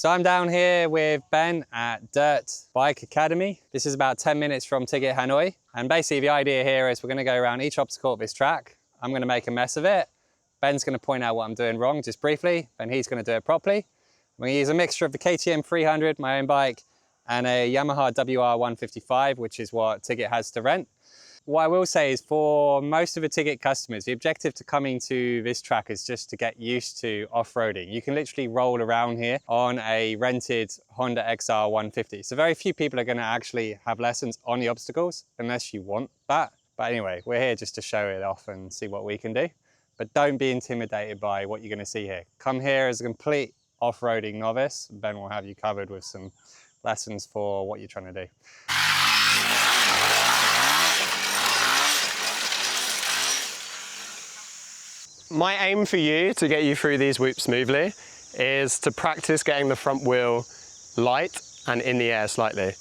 So I'm down here with Ben at Dirt Bike Academy. This is about 10 minutes from Tigit, Hanoi. And basically the idea here is we're going to go around each obstacle of this track. I'm going to make a mess of it. Ben's going to point out what I'm doing wrong just briefly, and he's going to do it properly. I'm going to use a mixture of the KTM 300, my own bike, and a Yamaha WR 155, which is what Tigit has to rent. What I will say is for most of the Tigit customers, the objective to coming to this track is just to get used to off-roading. You can literally roll around here on a rented Honda XR 150. So very few people are going to actually have lessons on the obstacles unless you want that. But anyway, we're here just to show it off and see what we can do. But don't be intimidated by what you're going to see here. Come here as a complete off-roading novice. Ben will have you covered with some lessons for what you're trying to do. My aim for you to get you through these whoops smoothly is to practice getting the front wheel light and in the air slightly.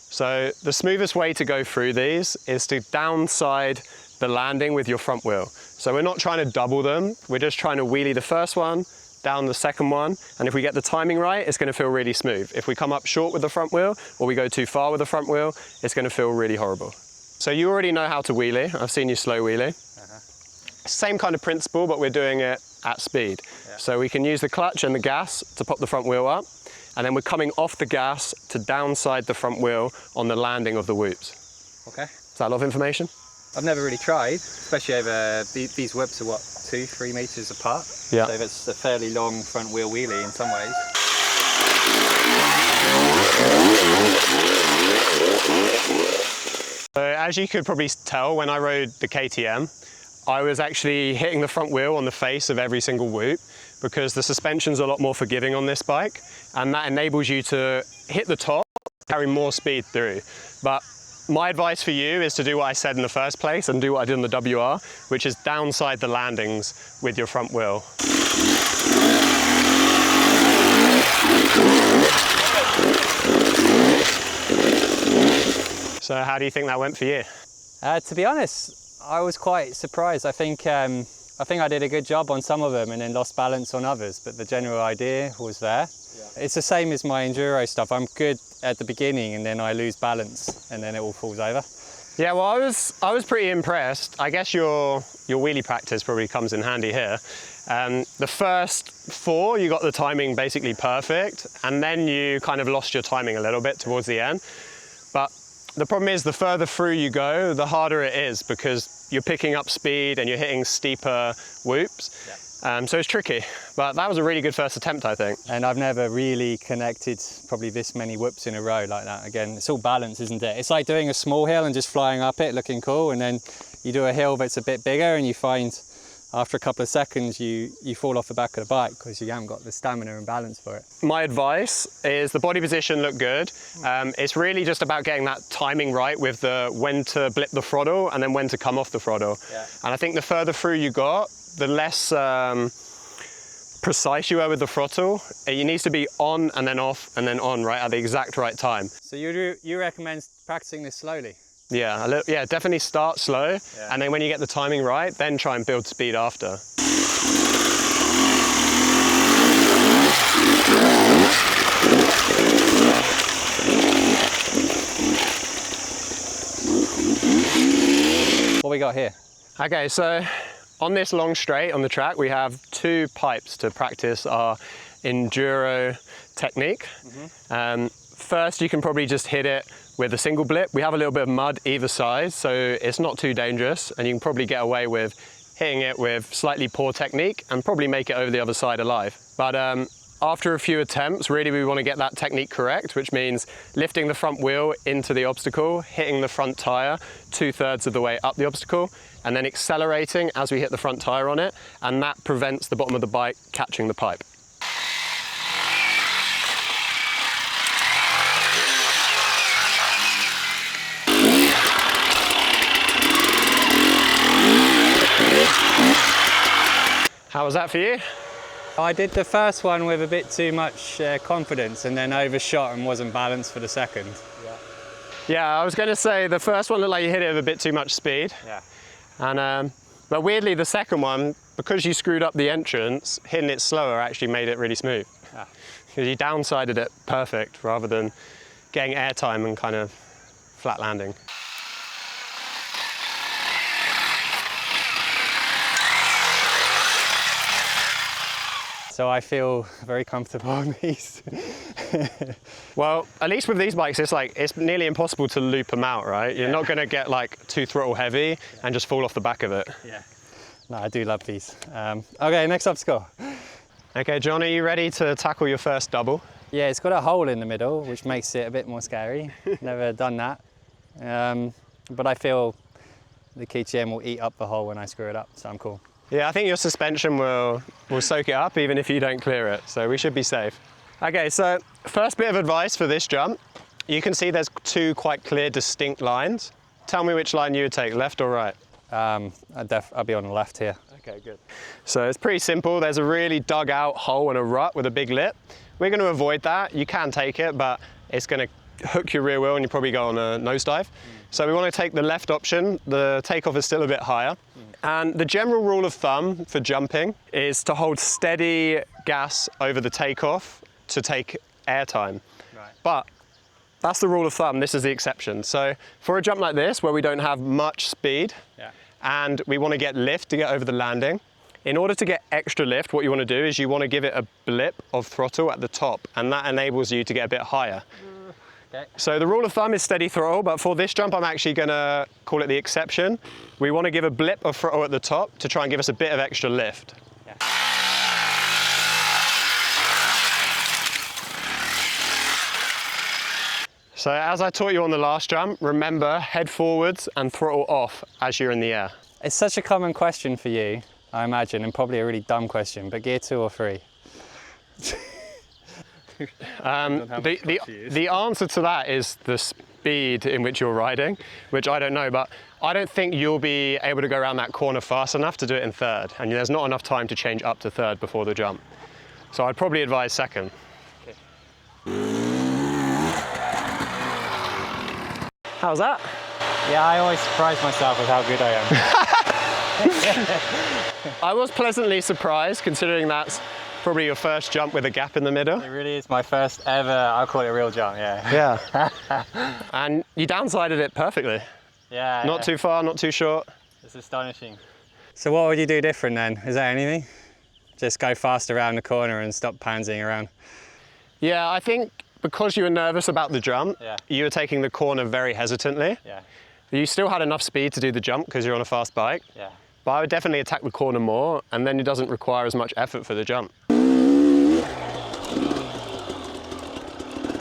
So the smoothest way to go through these is to downside the landing with your front wheel. So we're not trying to double them, we're just trying to wheelie the first one, down the second one, and if we get the timing right, it's going to feel really smooth. If we come up short with the front wheel, or we go too far with the front wheel, it's going to feel really horrible. So you already know how to wheelie. I've seen you slow wheelie. Same kind of principle, but we're doing it at speed. Yeah. So we can use the clutch and the gas to pop the front wheel up, and then we're coming off the gas to downside the front wheel on the landing of the whoops. Okay. Is that a lot of information? I've never really tried, especially over these whoops are what, 2-3 meters apart? Yeah. So that's a fairly long front wheel wheelie in some ways. So as you could probably tell, when I rode the KTM, I was actually hitting the front wheel on the face of every single whoop because the suspension's a lot more forgiving on this bike, and that enables you to hit the top, carry more speed through. But my advice for you is to do what I said in the first place and do what I did on the WR, which is downside the landings with your front wheel. So how do you think that went for you? To be honest, I was quite surprised. I think I did a good job on some of them and then lost balance on others, but the general idea was there. Yeah. It's the same as my enduro stuff. I'm good at the beginning and then I lose balance and then it all falls over. Yeah, well, I was pretty impressed. I guess your wheelie practice probably comes in handy here. The first 4, you got the timing basically perfect, and then you kind of lost your timing a little bit towards the end. But the problem is the further through you go, the harder it is because you're picking up speed and you're hitting steeper whoops. Yeah. So it's tricky, but that was a really good first attempt, I think. And I've never really connected probably this many whoops in a row like that. Again, it's all balance, isn't it? It's like doing a small hill and just flying up it, looking cool, and then you do a hill that's a bit bigger and you find after a couple of seconds you fall off the back of the bike because you haven't got the stamina and balance for it. My advice is the body position looked good. It's really just about getting that timing right with the when to blip the throttle and then when to come off the throttle. Yeah. And I think the further through you got, the less precise you were with the throttle. It needs to be on and then off and then on, right, at the exact right time. So you recommend practicing this slowly? Yeah, yeah, definitely start slow, and then when you get the timing right, then try and build speed after. What we got here? Okay, so on this long straight on the track, we have 2 pipes to practice our enduro technique. First, you can probably just hit it with a single blip. We have a little bit of mud either side, so it's not too dangerous, and you can probably get away with hitting it with slightly poor technique and probably make it over the other side alive. But after a few attempts, really we want to get that technique correct, which means lifting the front wheel into the obstacle, hitting the front tire 2/3 of the way up the obstacle, and then accelerating as we hit the front tire on it, and that prevents the bottom of the bike catching the pipe. How was that for you? I did the first one with a bit too much confidence and then overshot and wasn't balanced for the second. Yeah, I was going to say the first one looked like you hit it with a bit too much speed. Yeah. And but weirdly the second one, because you screwed up the entrance, hitting it slower actually made it really smooth. Yeah. because you downsided it perfect rather than getting airtime and kind of flat landing. So I feel very comfortable on these. Well, at least with these bikes, it's nearly impossible to loop them out, right? You're not going to get like too throttle heavy and just fall off the back of it. Yeah. No, I do love these. Okay, next obstacle. Okay, John, are you ready to tackle your first double? Yeah, it's got a hole in the middle, which makes it a bit more scary. Never done that. But I feel the Tigit will eat up the hole when I screw it up, so I'm cool. Yeah, I think your suspension will soak it up even if you don't clear it, so we should be safe. Okay, so first bit of advice for this jump. You can see there's two quite clear, distinct lines. Tell me which line you would take, left or right? I'll be on the left here. Okay, good. So it's pretty simple. There's a really dug out hole and a rut with a big lip. We're going to avoid that. You can take it, but it's going to hook your rear wheel and you probably go on a nosedive. So we want to take the left option. The takeoff is still a bit higher. And the general rule of thumb for jumping is to hold steady gas over the takeoff to take airtime. Right. But that's the rule of thumb. This is the exception. So for a jump like this, where we don't have much speed, and we want to get lift to get over the landing, in order to get extra lift, what you want to do is you want to give it a blip of throttle at the top, and that enables you to get a bit higher. Okay. So the rule of thumb is steady throttle, but for this jump, I'm actually going to call it the exception. We want to give a blip of throttle at the top to try and give us a bit of extra lift. Yeah. So as I taught you on the last jump, remember, head forwards and throttle off as you're in the air. It's such a common question for you, I imagine, and probably a really dumb question, but gear 2 or 3? The answer to that is the speed in which you're riding, which I don't know, but I don't think you'll be able to go around that corner fast enough to do it in third, and there's not enough time to change up to third before the jump. So I'd probably advise second. Okay. How's that? Yeah, I always surprise myself with how good I am. I was pleasantly surprised, considering that's probably your first jump with a gap in the middle. It really is my first ever, I'll call it a real jump, yeah. Yeah. And you downsided it perfectly. Yeah. Not too far, not too short. It's astonishing. So what would you do different then? Is there anything? Just go fast around the corner and stop pansying around? Yeah, I think because you were nervous about the jump, you were taking the corner very hesitantly. Yeah. You still had enough speed to do the jump because you're on a fast bike. Yeah. But I would definitely attack the corner more, and then it doesn't require as much effort for the jump.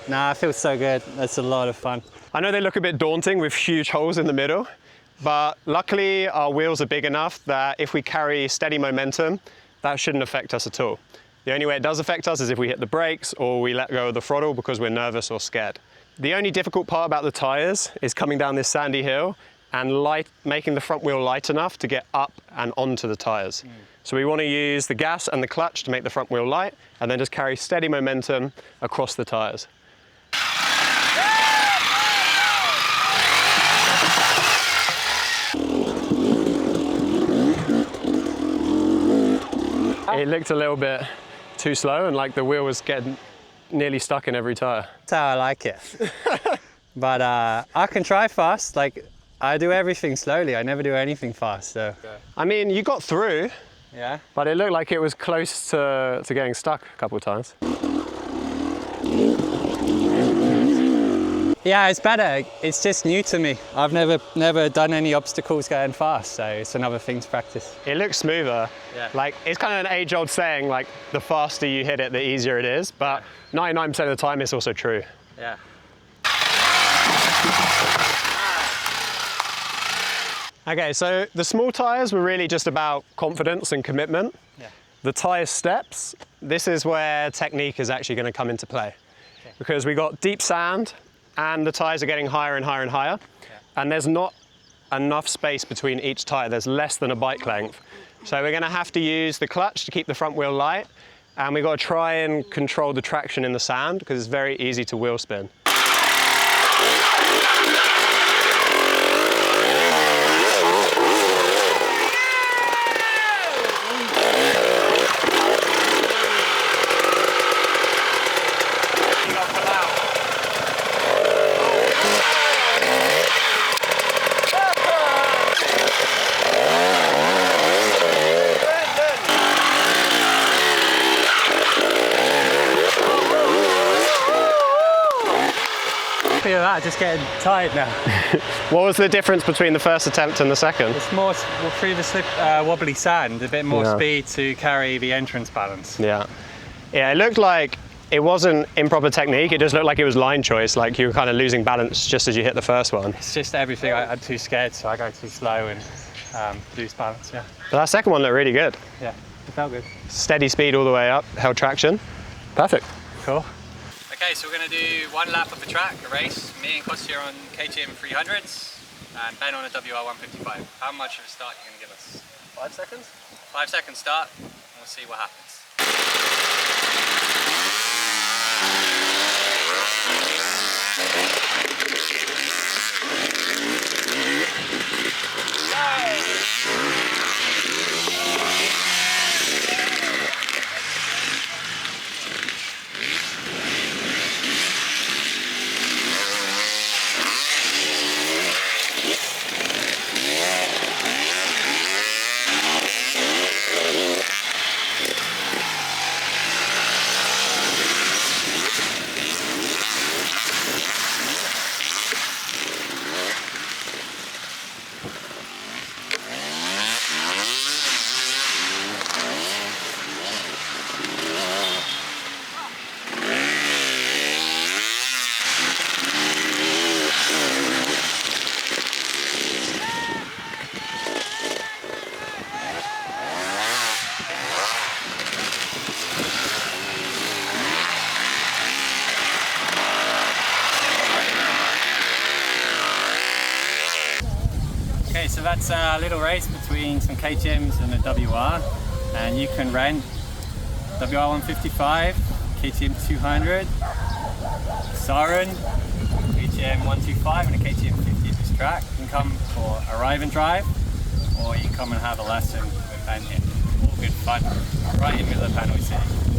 Nah, it feels so good. That's a lot of fun. I know they look a bit daunting with huge holes in the middle, but luckily our wheels are big enough that if we carry steady momentum, that shouldn't affect us at all. The only way it does affect us is if we hit the brakes or we let go of the throttle because we're nervous or scared. The only difficult part about the tyres is coming down this sandy hill and making the front wheel light enough to get up and onto the tyres. So we want to use the gas and the clutch to make the front wheel light, and then just carry steady momentum across the tyres. It looked a little bit too slow, and like the wheel was getting nearly stuck in every tyre. That's how I like it. But I can try fast. Like, I do everything slowly. I never do anything fast, so. I mean, you got through, Yeah? but it looked like it was close to getting stuck a couple of times. Yeah, it's better. It's just new to me. I've never done any obstacles going fast, so it's another thing to practice. It looks smoother. Yeah. Like, it's kind of an age-old saying, like, the faster you hit it, the easier it is, but 99% of the time it's also true. Yeah. Okay, so the small tyres were really just about confidence and commitment. Yeah. The tyre steps, this is where technique is actually going to come into play. Okay. Because we got deep sand and the tyres are getting higher and higher and higher. Yeah. And there's not enough space between each tyre. There's less than a bike length. So we're going to have to use the clutch to keep the front wheel light. And we've got to try and control the traction in the sand because it's very easy to wheel spin. that, just getting tired now. What was the difference between the first attempt and the second? It's more, well, through the wobbly sand, a bit more speed to carry the entrance balance. Yeah. Yeah, it looked like it wasn't improper technique, it just looked like it was line choice, like you were kind of losing balance just as you hit the first one. It's just everything, I'm too scared, so I go too slow and lose balance, yeah. But that second one looked really good. Yeah, it felt good. Steady speed all the way up, held traction. Perfect. Cool. Okay, so we're going to do one lap of the track, a race. Me and Kostya on KTM 300s and Ben on a WR 155. How much of a start are you going to give us? 5 seconds? 5 second start, and we'll see what happens. Okay, so that's a little race between some KTMs and a WR, and you can rent WR 155, KTM 200, Siren, KTM 125 and a KTM 50 at this track. You can come for a ride and drive, or you can come and have a lesson with Ben here. All good fun, right in the middle of Hanoi City.